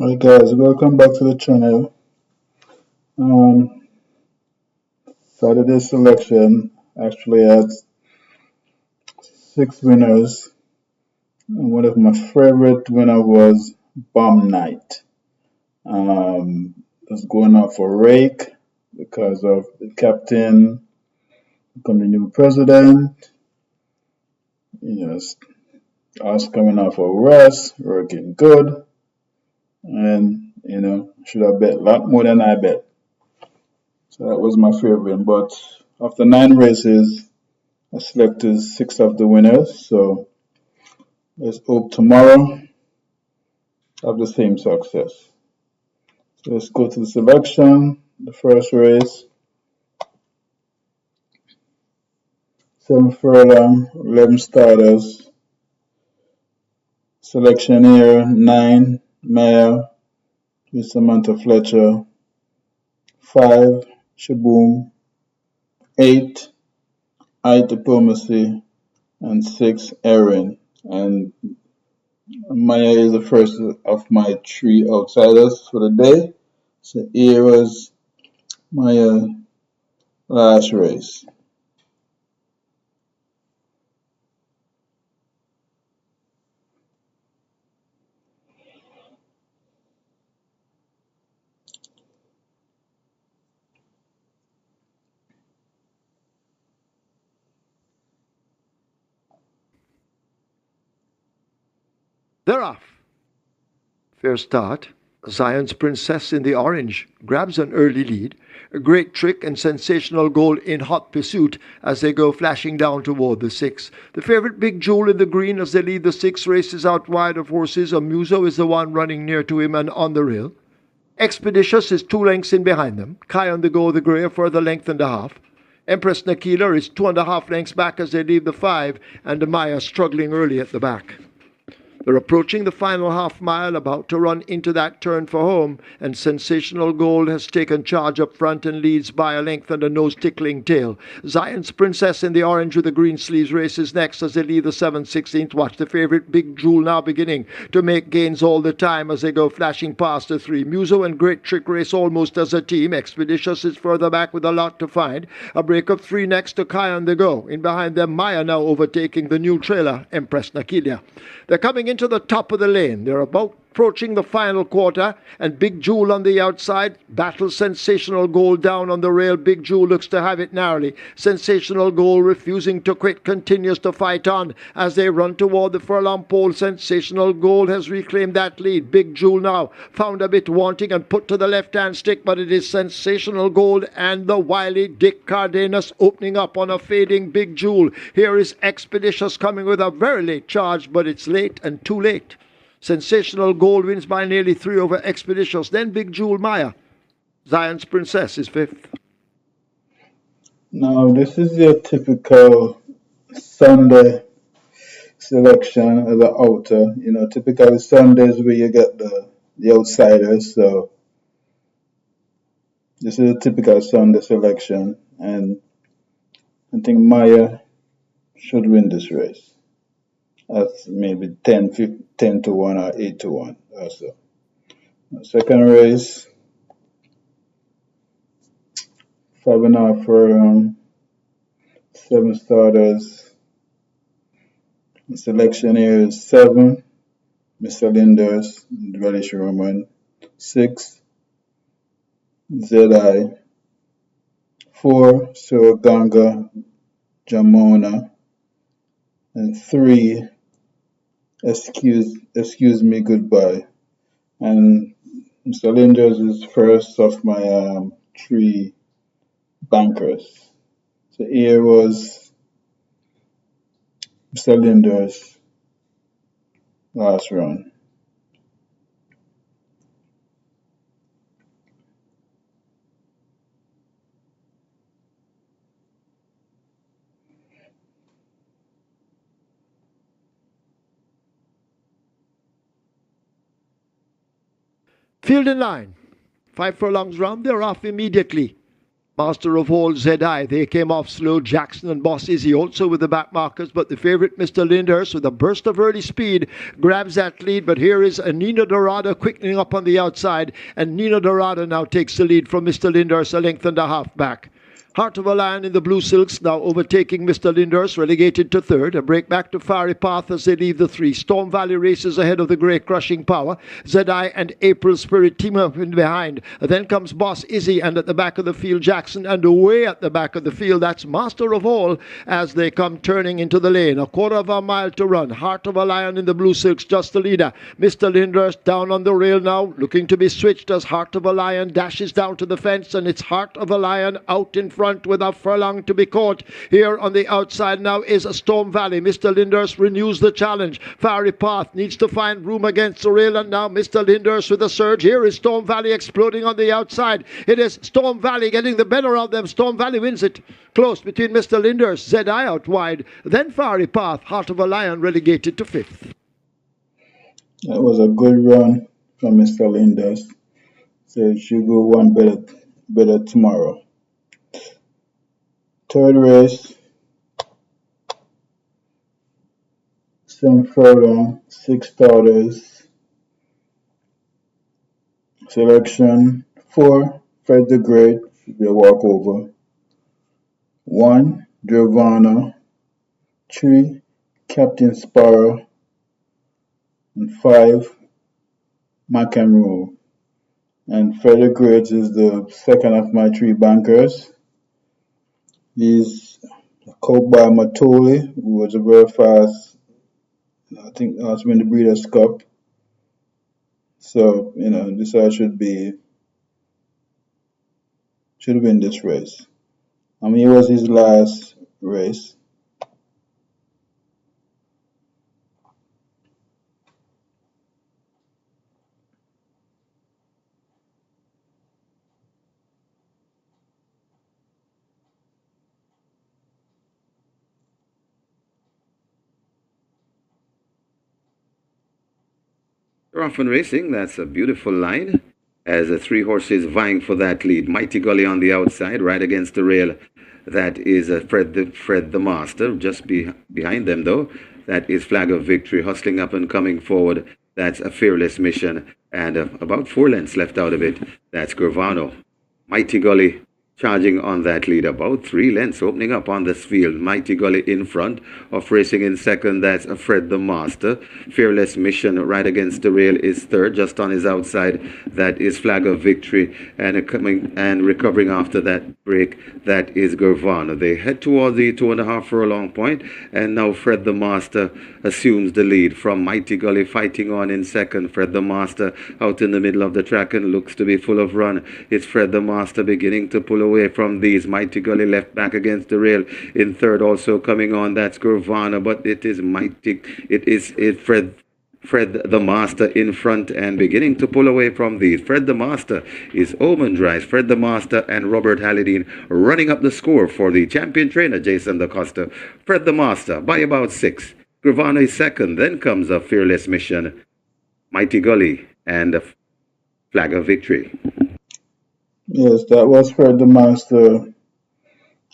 Hi guys, welcome back to the channel. Um, Saturday selection actually had six winners. And one of my favorite winner was Bomb Night. It was going out for Rake because of the captain becoming the new president. You know, us coming out for Russ, working good, and should have bet a lot more than I bet. So that was my favorite. But after nine races, I selected six of the winners, so let's hope tomorrow have the same success. So let's go to the selection. The first race, 7 furlong, 11 starters. Selection here, 9, Maya with Samantha Fletcher. 5, Shaboom. 8, I Diplomacy. And 6, Erin. And Maya is the first of my three outsiders for the day. So here was my last race. They're off. Fair start. Zion's Princess in the orange grabs an early lead. A great trick and sensational goal in hot pursuit as they go flashing down toward the six. The favorite Big Jewel in the green as they lead the six races out wide of horses. Amuso is the one running near to him and on the rail. Expeditious is 2 lengths in behind them. Kai on the go, the grey, a further length and a half. Empress Nakila is 2.5 lengths back as they leave the five, and the Maya struggling early at the back. They're approaching the final half mile, about to run into that turn for home, and Sensational Gold has taken charge up front and leads by a length and a nose-tickling tail. Zion's Princess in the orange with the green sleeves races next as they lead the 7/16. Watch the favourite Big Jewel now beginning to make gains all the time as they go flashing past the three. Muso and Great Trick race almost as a team. Expeditious is further back with a lot to find. A break of three next to Kai on the go. In behind them, Maya now overtaking the new trailer, Empress Nakilia. They're coming into the top of the lane. They're about approaching the final quarter, and Big Jewel on the outside battles Sensational Goal down on the rail. Big Jewel looks to have it narrowly. Sensational Goal, refusing to quit, continues to fight on as they run toward the furlong pole. Sensational Goal has reclaimed that lead. Big Jewel now found a bit wanting and put to the left-hand stick, but it is Sensational Gold and the wily Dick Cardenas opening up on a fading Big Jewel. Here is Expeditious coming with a very late charge, but it's late and too late. Sensational Gold wins by nearly 3 over Expeditious. Then Big Jewel Maya. Zion's Princess is fifth. Now, this is your typical Sunday selection as an outer. Typically Sundays where you get the outsiders. So this is a typical Sunday selection, and I think Maya should win this race. That's maybe 10 to 1 or 8 to 1 also. Second race, 5.5 for 7 starters. The selection here is 7, Mr. Linders, Relish Roman. 6, ZI. 4, Suraganga, Jamona. And 3, Excuse Me Goodbye. And Mr. Linders is first of my 3 bankers. So here was Mr. Linders' last run. Field in line. 5 furlongs round, they're off immediately. Master of all, Zedai. They came off slow. Jackson and Boss Izzy also with the back markers, but the favorite, Mr. Lindhurst, with a burst of early speed, grabs that lead. But here is a Nino Dorado quickening up on the outside, and Nino Dorado now takes the lead from Mr. Lindhurst, a length and a half back. Heart of a Lion in the blue silks now overtaking Mr. Lindhurst, relegated to third. A break back to Fiery Path as they leave the three. Storm Valley races ahead of the Grey Crushing Power. Zedai and April Spirit team up in behind. Then comes Boss Izzy, and at the back of the field Jackson, and away at the back of the field that's Master of All as they come turning into the lane. A quarter of a mile to run. Heart of a Lion in the blue silks just the leader. Mr. Lindhurst down on the rail now, looking to be switched as Heart of a Lion dashes down to the fence, and it's Heart of a Lion out in front with a furlong to be caught. Here on the outside now is a Storm Valley. Mr. Lindhurst renews the challenge. Fiery Path needs to find room against the rail, and now Mr. Lindhurst with a surge. Here is Storm Valley exploding on the outside. It is Storm Valley getting the better of them. Storm Valley wins it close between Mr. Lindhurst, Zedai out wide, then Fiery Path. Heart of a Lion relegated to fifth. That was a good run from Mr. Linders. So it should go one better tomorrow. Third race, some furlong, 6 starters. Selection 4, Fred the Great, should be a walkover. 1, Giovanna. 3, Captain Sparrow. And 5, McEnroe. And Fred the Great is the second of my 3 bankers. He's coached by Matoli, who was a very fast, I think, last win the Breeders' Cup. So, this should win this race. I mean, it was his last race. Often Racing, that's a beautiful line. As the 3 horses vying for that lead. Mighty Gully on the outside, right against the rail. That is Fred the Master. Just behind them, though, that is Flag of Victory, hustling up and coming forward. That's a Fearless Mission. And about 4 lengths left out of it. That's Gravano. Mighty Gully charging on that lead, about 3 lengths opening up on this field. Mighty Gully in front of racing in second. That's Fred the Master. Fearless Mission right against the rail is third, just on his outside. That is Flag of Victory, and coming and recovering after that break. That is Gurvana. They head toward the 2.5 furlong point, and now Fred the Master assumes the lead from Mighty Gully fighting on in second. Fred the Master out in the middle of the track and looks to be full of run. It's Fred the Master beginning to pull away from these. Mighty Gully left back against the rail in third, also coming on. That's Gurvana, but it is Fred the Master in front and beginning to pull away from these. Fred the Master is Omen Drive. Fred the Master and Robert Hallidine running up the score for the champion trainer Jason DaCosta. Fred the Master by about 6. Gurvana is second. Then comes a Fearless Mission, Mighty Gully, and a Flag of Victory. Yes, that was Fred the Master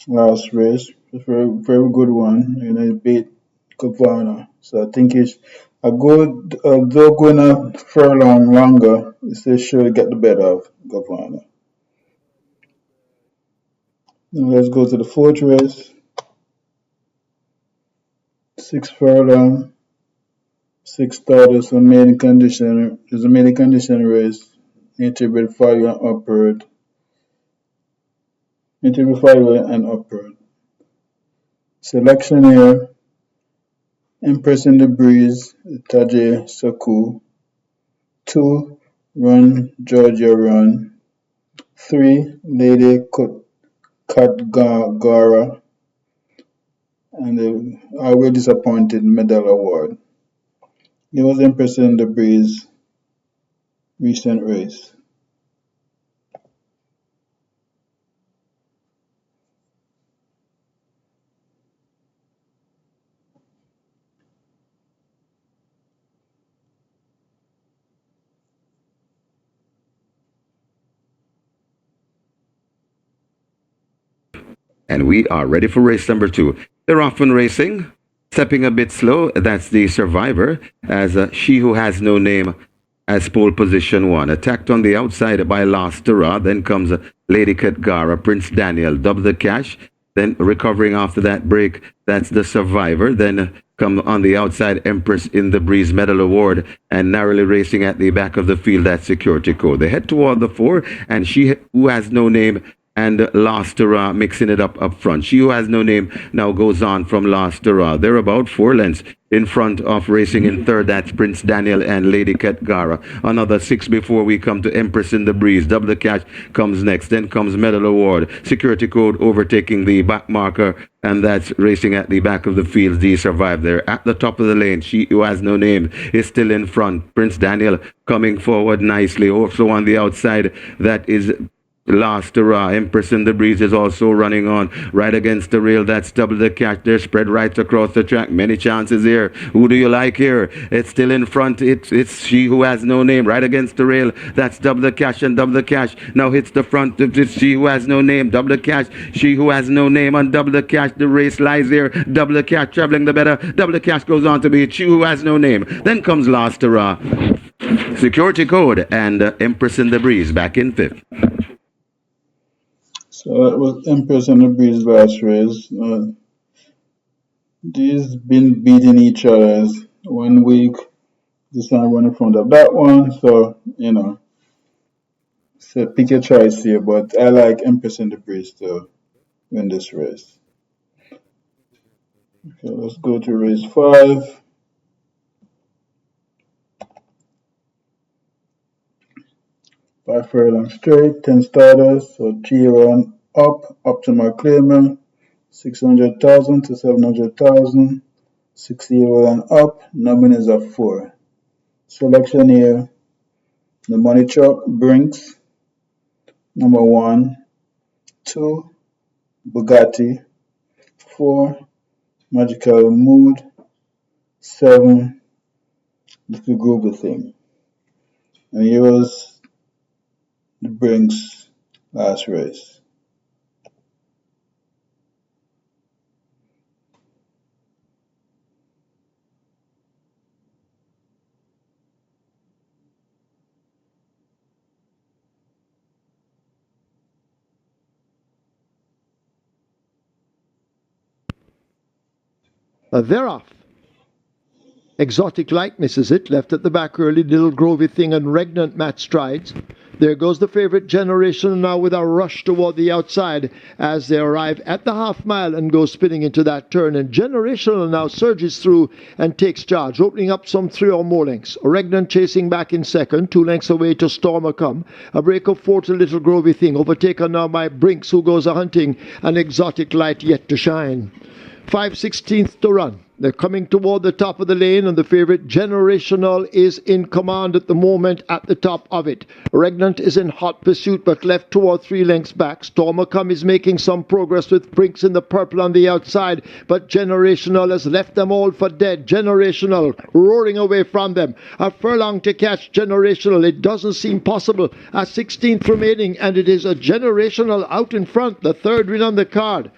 last race. A very, very good one. He beat Gavana. So I think he's a good, though going a furlong longer, he still should get the better of Gavana. Now let's go to the fourth race. 6 furlong, 6 starters, a maiden condition. It's a maiden condition race. Interbred 5 and upward. Interbred 5 and upward. Selection here. Empress in the Breeze, Tajay Saku. 2, Run Georgia Run. 3, Lady Katgara. And I was disappointed medal award. He was Empress in the Breeze recent race. And we are ready for race number 2. They're off and racing. Stepping a bit slow, that's the survivor, as She Who Has No Name as pole position 1. Attacked on the outside by Last Tara. Then comes Lady Katgara, Prince Daniel, Double the Cash. Then recovering after that break, that's the survivor. Then come on the outside, Empress in the Breeze Medal Award, and narrowly racing at the back of the field, that's Security Code. They head toward the 4, and She Who Has No Name and Last Tara mixing it up front. She Who Has No Name now goes on from Last Tara. They're about 4 lengths in front of racing in third. That's Prince Daniel and Lady Katgara. Another 6 before we come to Empress in the Breeze. Double the Cash comes next. Then comes Medal Award. Security Code overtaking the back marker, and that's racing at the back of the field. The Survive there at the top of the lane. She Who Has No Name is still in front. Prince Daniel coming forward nicely. Also on the outside, that is Last Tara. Empress in the Breeze is also running on right against the rail. That's Double the Cash. They're spread right across the track. Many chances here. Who do you like here? It's still in front. It's She Who Has No Name right against the rail. That's Double the Cash, and Double the Cash now hits the front. It's She Who Has No Name. Double the Cash. She Who Has No Name and Double the Cash. The race lies here. Double the Cash traveling the better. Double the Cash goes on to be She Who Has No Name. Then comes Last Tara, Security Code, and Empress in the Breeze back in 5th. So that was Empress and the Breeze last race. These been beating each other. One week, this one run in front of that one. So, so pick your choice here. But I like Empress and the Breeze to win this race. Okay, let's go to race 5. By furlong straight, 10 starters, so 3 run up to my claimer, 600,000 to 700,000, 60 run up, nominees of 4. Selection here, the money truck, Brinks, number 1, 2, Bugatti, 4, Magical Mood, 7, Little Groovy Thing. And here was the Brinks last race. They're off. Exotic Light misses it, left at the back early. Little Grovy Thing and Regnant Matt strides. There goes the favourite Generation now with a rush toward the outside as they arrive at the half mile and go spinning into that turn. And Generational now surges through and takes charge, opening up some 3 or more lengths. Regnant chasing back in second, 2 lengths away to Stormer Come. A break of 4 to Little Grovy Thing, overtaken now by Brinks, who goes a-hunting, and Exotic Light yet to shine. 5/16 to run. They're coming toward the top of the lane, and the favourite Generational is in command at the moment at the top of it. Regnant is in hot pursuit, but left 2 or 3 lengths back. Stormer Come is making some progress with Brinks in the purple on the outside, but Generational has left them all for dead. Generational roaring away from them. A furlong to catch Generational. It doesn't seem possible. A 16th remaining, and it is a Generational out in front, the third win on the card.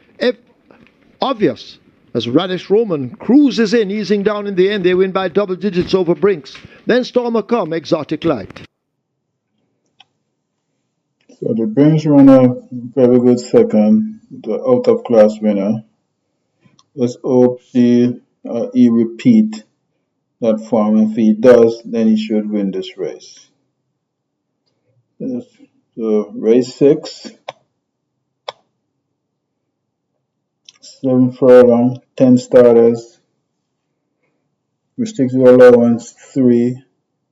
Obvious. As Radish Roman cruises in, easing down in the end. They win by double digits over Brinks. Then Stormer Come, Exotic Light. So the Brinks run a very good second, the out-of-class winner. Let's hope he repeat that form. If he does, then he should win this race. So race 6. 7 furlong, 10 starters, restricted allowance 3,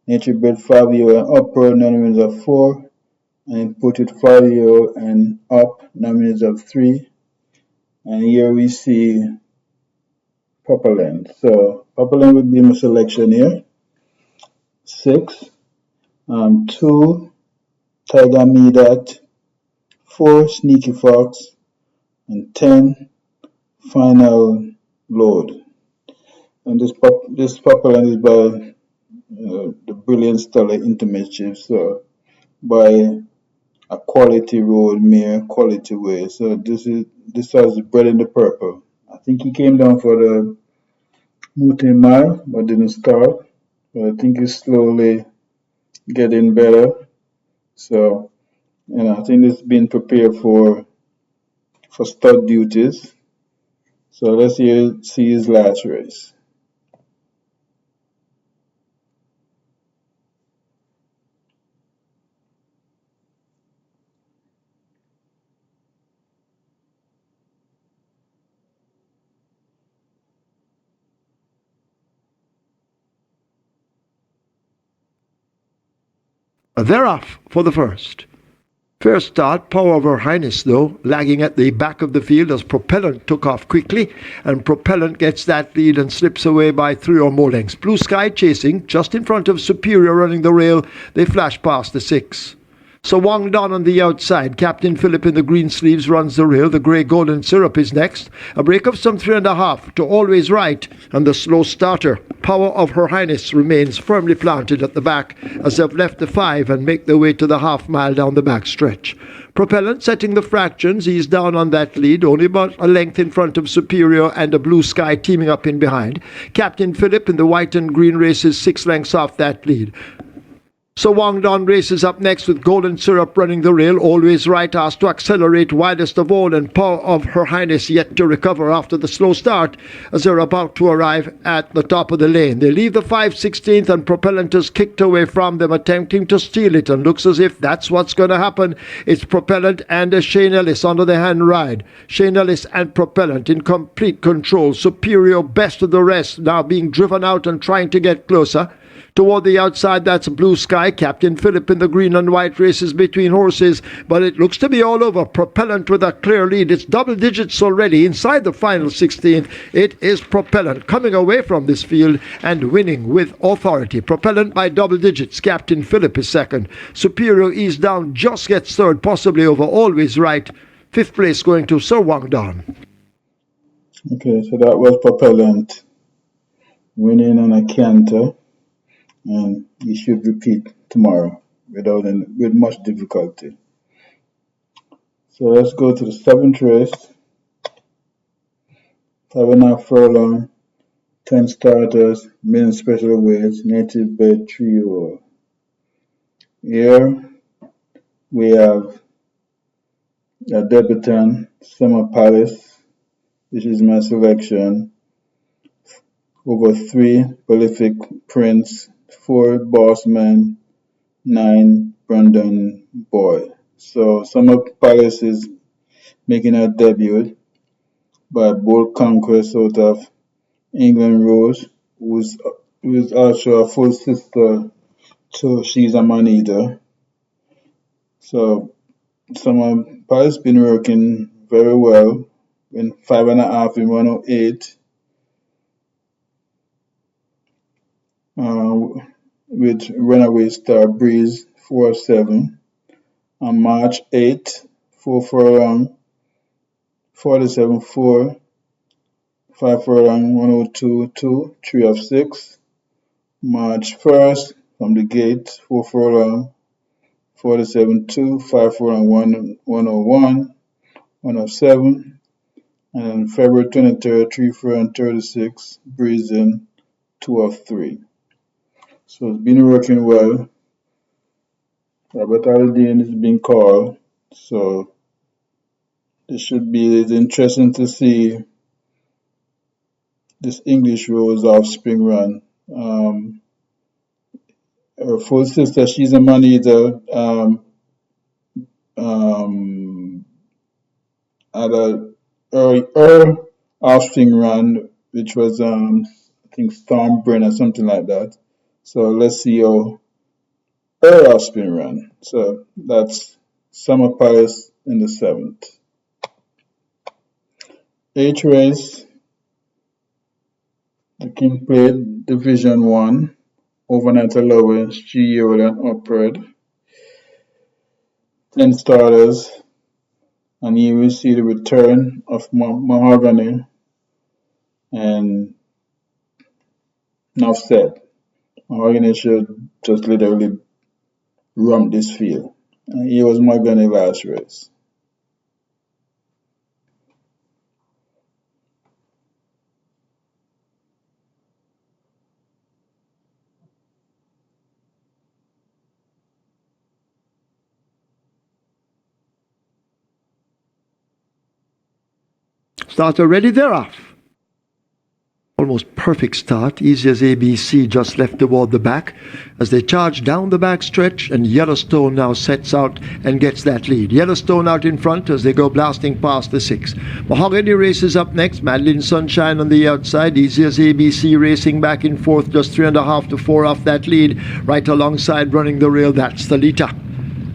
nature bred 5 year and upper, nominees of 4, and imported 5 year and up, nominees of 3. And here we see Papaland. So Papaland would be my selection here. 6, 2, Tiger Medat, 4, Sneaky Fox, and 10, Final Load. And this Papaland is by the brilliant Stellar Intermischief. So by a quality road mare, quality way. So this was bread in the purple. I think he came down for the multi-mile, but didn't start. But I think he's slowly getting better. So, I think it's being prepared for stud duties. So let's see his last race. They're off for the first. Fair start, Power of Her Highness, though, lagging at the back of the field as Propellant took off quickly, and Propellant gets that lead and slips away by 3 or more lengths. Blue Sky chasing, just in front of Superior running the rail. They flash past the 6. So Wang Don on the outside. Captain Philip in the green sleeves runs the rail. The grey golden syrup is next. A break of some 3.5 to Always Right, and the slow starter, Power of Her Highness, remains firmly planted at the back as they've left the 5 and make their way to the half-mile down the back stretch. Propellant setting the fractions. He's down on that lead, only about a length in front of Superior and a Blue Sky teaming up in behind. Captain Philip in the white and green races 6 lengths off that lead. So Wang Don races up next with Golden Syrup running the rail. Always Right asked to accelerate widest of all, and Power of Her Highness yet to recover after the slow start as they're about to arrive at the top of the lane. They leave the 5/16th and Propellant is kicked away from them, attempting to steal it, and looks as if that's what's going to happen. It's Propellant and Shane Ellis under the hand ride. Shane Ellis and Propellant in complete control. Superior best of the rest, now being driven out and trying to get closer. Toward the outside, that's Blue Sky. Captain Philip in the green and white races between horses, but it looks to be all over. Propellant with a clear lead. It's double digits already inside the final 16th. It is Propellant coming away from this field and winning with authority. Propellant by double digits. Captain Philip is second. Superior eased down, just gets third, possibly over Always Right. 5th place going to Sir Wang Don. Okay, so that was Propellant winning on a canter, and he should repeat tomorrow with much difficulty. So let's go to the 7th race. 5.5 furlong, 10 starters, men special weights, native bred trio. Here we have a debutant, Summer Palace, which is my selection. Over 3 prolific Prince, 4 Bossman, 9 Brandon Boy. So Summer Palace is making her debut by Bold Conquest out of England Rose, who is also a full sister to She's a Man Eater. So Summer Palace been working very well in 5.5 in 108. With Runaway Star Breeze 4-7. On March 8th, 4 furlong, 47-4, 5 furlong, 102-2, 3 of 6. March 1st, from the gate, 4 furlong, 47-2, 5 furlong, 101, 1 of 7. And then February 23rd, 3 furlong, 36, breezing, 2 of 3. So it's been working well. Robert Aldine is being called, so it's interesting to see this English Rose offspring run. Her full sister, She's a Man Eater, had her offspring run, which was I think Stormbrand or something like that. So let's see how her offspring run. So that's Summer Palace in the 7th. 8th race, the King Plate Division 1, overnight allowance, 3-year-old and upward. 10 starters, and here we see the return of Mahogany and Nuff said. Mahogany should just literally run this field. He was Mahogany last race. Starter ready, they're off. Almost perfect start, easy as ABC, just left toward the back as they charge down the back stretch, and Yellowstone now sets out and gets that lead. Yellowstone out in front as they go blasting past the 6. Mahogany races up next, Madeline Sunshine on the outside, easy as ABC racing back and forth, just 3.5 to 4 off that lead. Right alongside running the rail, that's Thalita.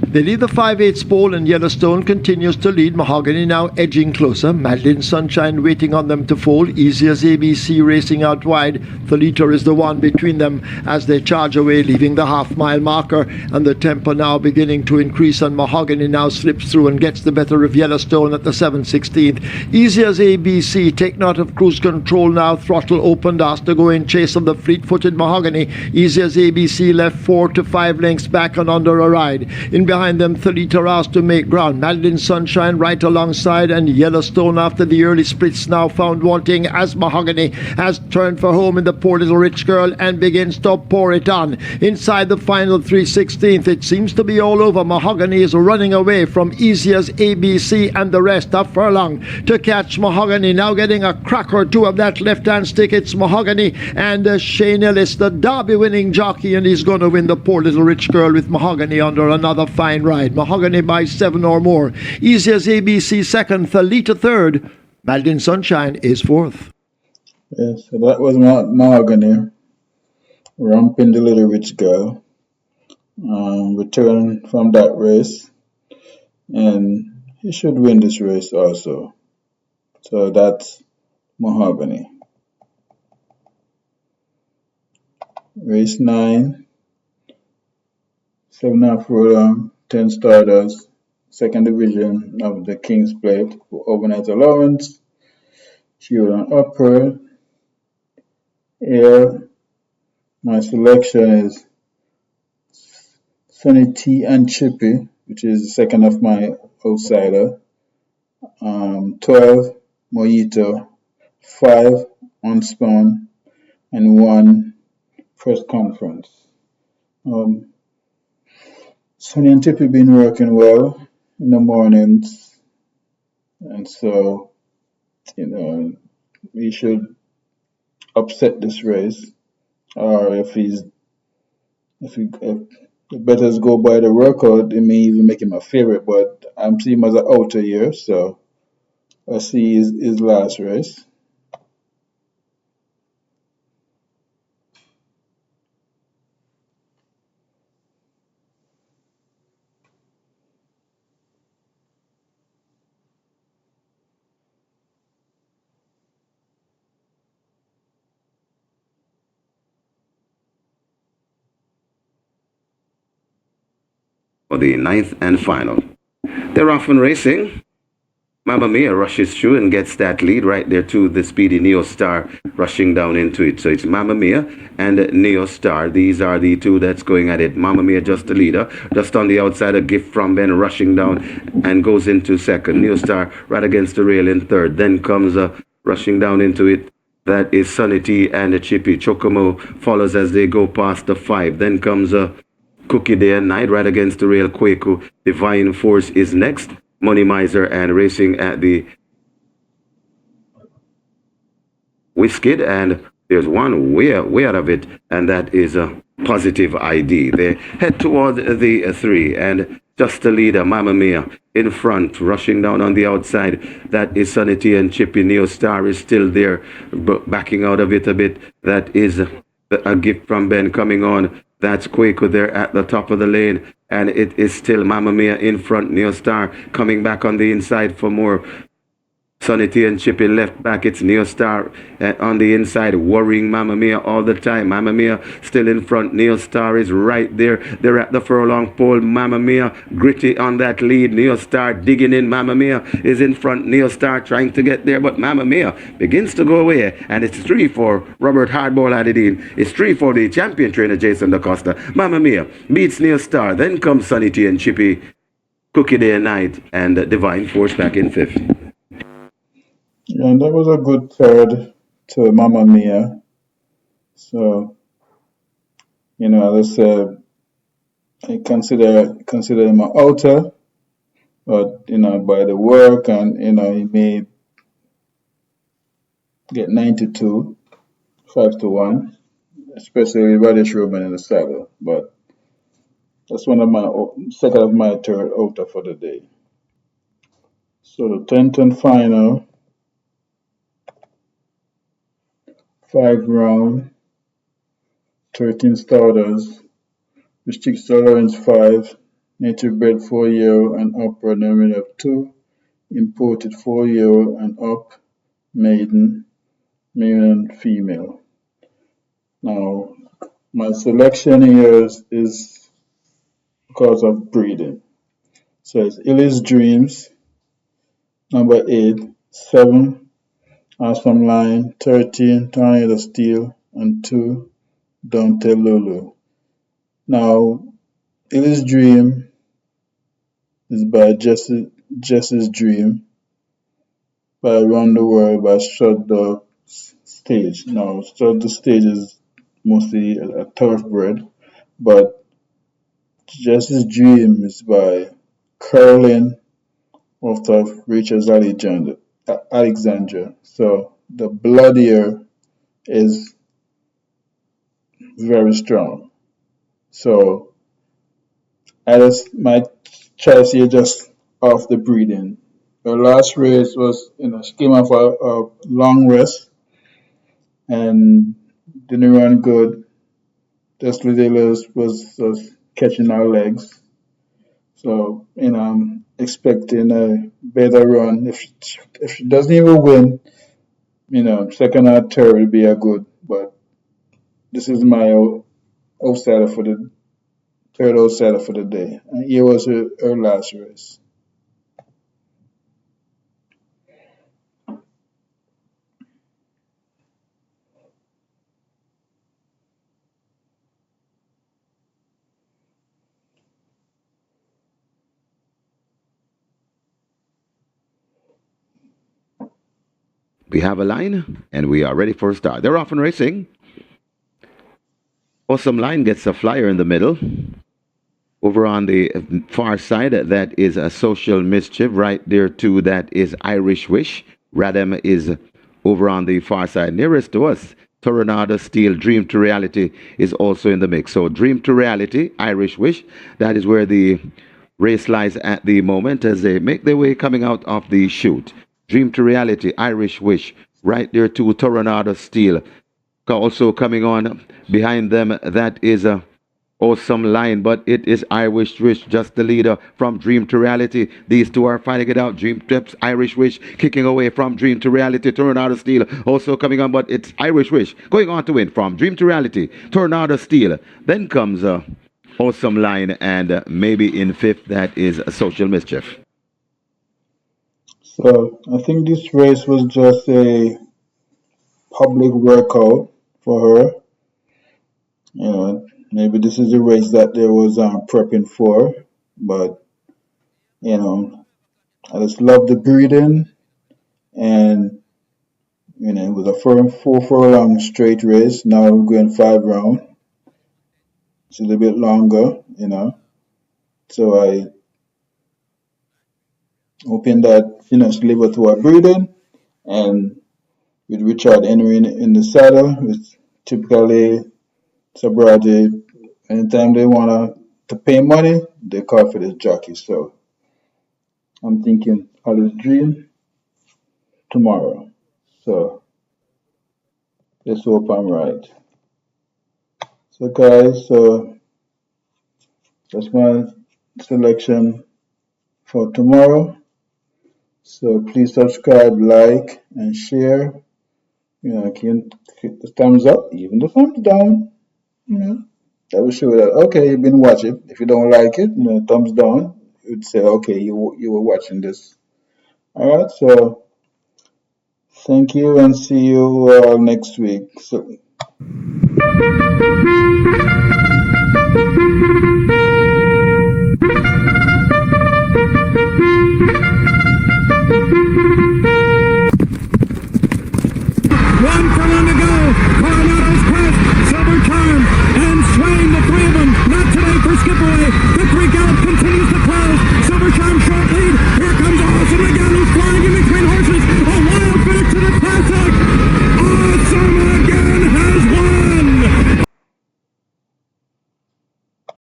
They lead the 5/8 pole, and Yellowstone continues to lead. Mahogany now edging closer. Madeline Sunshine waiting on them to fold. Easy as ABC racing out wide. Thalita is the one between them as they charge away, leaving the half-mile marker. And the tempo now beginning to increase, and Mahogany now slips through and gets the better of Yellowstone at the 7/16. Easy as ABC taken out of cruise control now. Throttle opened, asked to go in chase of the fleet-footed Mahogany. Easy as ABC left 4 to 5 lengths back and under a ride. In behind them, Thalita asked to make ground. Madeline Sunshine right alongside, and Yellowstone after the early splits now found wanting as Mahogany has turned for home in the poor little rich girl and begins to pour it on. Inside the final 3/16, it seems to be all over. Mahogany is running away from Easy as ABC and the rest. A furlong to catch Mahogany, now getting a crack or two of that left-hand stick. It's Mahogany and Shane Ellis, the Derby winning jockey, and he's going to win the poor little rich girl with Mahogany under another fine ride. Mahogany by 7 or more. Easy as ABC second, Thalita third. Madeline Sunshine is fourth. Yes, so that was Mahogany ramping the little rich girl. Returned from that race, and he should win this race also. So that's Mahogany. Race 9, 7.5 furlong, 10 starters, second division of the King's Plate for overnight allowance. Children upper. Here, my selection is Sunny T and Chippy, which is the second of my outsider. 12 Mojito, 5 Unspun, and 1 press conference. Sunny and Chippy been working well in the mornings, and so we should upset this race. Or if the betters go by the record, it may even make him a favorite. But I'm seeing him as an outer year, so I see his last race. For the 9th and final. They're off and racing. Mamma Mia rushes through and gets that lead right there to the speedy Neo Star rushing down into it. So it's Mamma Mia and Neo Star. These are the two that's going at it. Mamma Mia just the leader. Just on the outside, a gift from Ben rushing down and goes into second. Neo Star right against the rail in third. Then comes rushing down into it. That is Sunny T and Chippy. Chocomo follows as they go past the 5. Then comes Cookie Day and Night right against the rail. Quaku. Divine Force is next. Money Miser and racing at the Whiskey, and there's one way out of it, and that is a Positive ID. They head toward the 3, and just the leader, Mamma Mia, in front, rushing down on the outside. That is Sanity, and Chippy Neo Star is still there, backing out of it a bit. That is a gift from Ben coming on. That's Quaker there at the top of the lane. And it is still Mamma Mia in front. Neo Star coming back on the inside for more. Sanity and Chippy left back. It's Neo Star on the inside, worrying Mamma Mia all the time. Mamma Mia still in front. Neo Star is right there. They're at the furlong pole. Mamma Mia gritty on that lead. Neo Star digging in. Mamma Mia is in front. Neo Star trying to get there, but Mamma Mia begins to go away. And it's 3 for Robert Hardball Adidine. It's 3 for the champion trainer Jason DaCosta. Mamma Mia beats Neo Star. Then comes Sanity and Chippy. Cookie Day and Night, and Divine Force back in fifth. And that was a good third to Mamma Mia. So, as I said, I consider him an outer, but by the work and he may get 92, 5-1, especially Radish Roman in the saddle. But that's one of my second of my third outer for the day. So the 10-10 final, 5 round, 13 starters, restricted tolerance 5, native bred 4 year and up, ordinary of 2, imported 4 year and up, maiden, male and female. Now, my selection here is because of breeding. So it's Illy's Dreams, number 8, 7, Awesome Line, 13, Tornado Steel, and 2, Dante Lulu. Now, Illy's Dream is by Jesse's Dream by Around the World by Strut the Stage. Now, Strut the Stage is mostly a thoroughbred, but Jesse's Dream is by Curlin of Rachel's Alexandra. So the blood here is very strong. So my choice here just off the breeding. The last race was, she came off a long rest and didn't run good. Just was catching our legs. So, I'm expecting a better run. If she doesn't even win, second or third will be a good. But this is my outsider for the third outsider for the day. And here was her last race. We have a line, and we are ready for a start. They're off and racing. Awesome Line gets a flyer in the middle. Over on the far side, that is a Social Mischief. Right there, too, that is Irish Wish. Radem is over on the far side. Nearest to us, Tornado Steel, Dream to Reality is also in the mix. So Dream to Reality, Irish Wish, that is where the race lies at the moment as they make their way coming out of the chute. Dream to Reality, Irish Wish, right there to Tornado Steel. Also coming on behind them, that is a Awesome Line, but it is Irish Wish, just the leader from Dream to Reality. These two are fighting it out. Dream Tips, Irish Wish, kicking away from Dream to Reality. Tornado Steel also coming on, but it's Irish Wish going on to win from Dream to Reality. Tornado Steel. Then comes Awesome Line, and maybe in fifth, that is Social Mischief. So I think this race was just a public workout for her. Maybe this is a race that they was prepping for, but I just love the breeding, and it was a 4 furlong straight race. Now we're going 5 round. It's a little bit longer. So I hoping that she live to her breeding, and with Richard Henry in the saddle, which typically sobriety, anytime they want to pay money, they call for this jockey. So I'm thinking Alice Dream tomorrow. So let's hope I'm right. So guys, that's my selection for tomorrow. So please subscribe, like, and share. Can hit the thumbs up, even the thumbs down. That will show that okay, you've been watching. If you don't like it, thumbs down. It would say okay, you were watching this. All right, so thank you and see you all next week. So.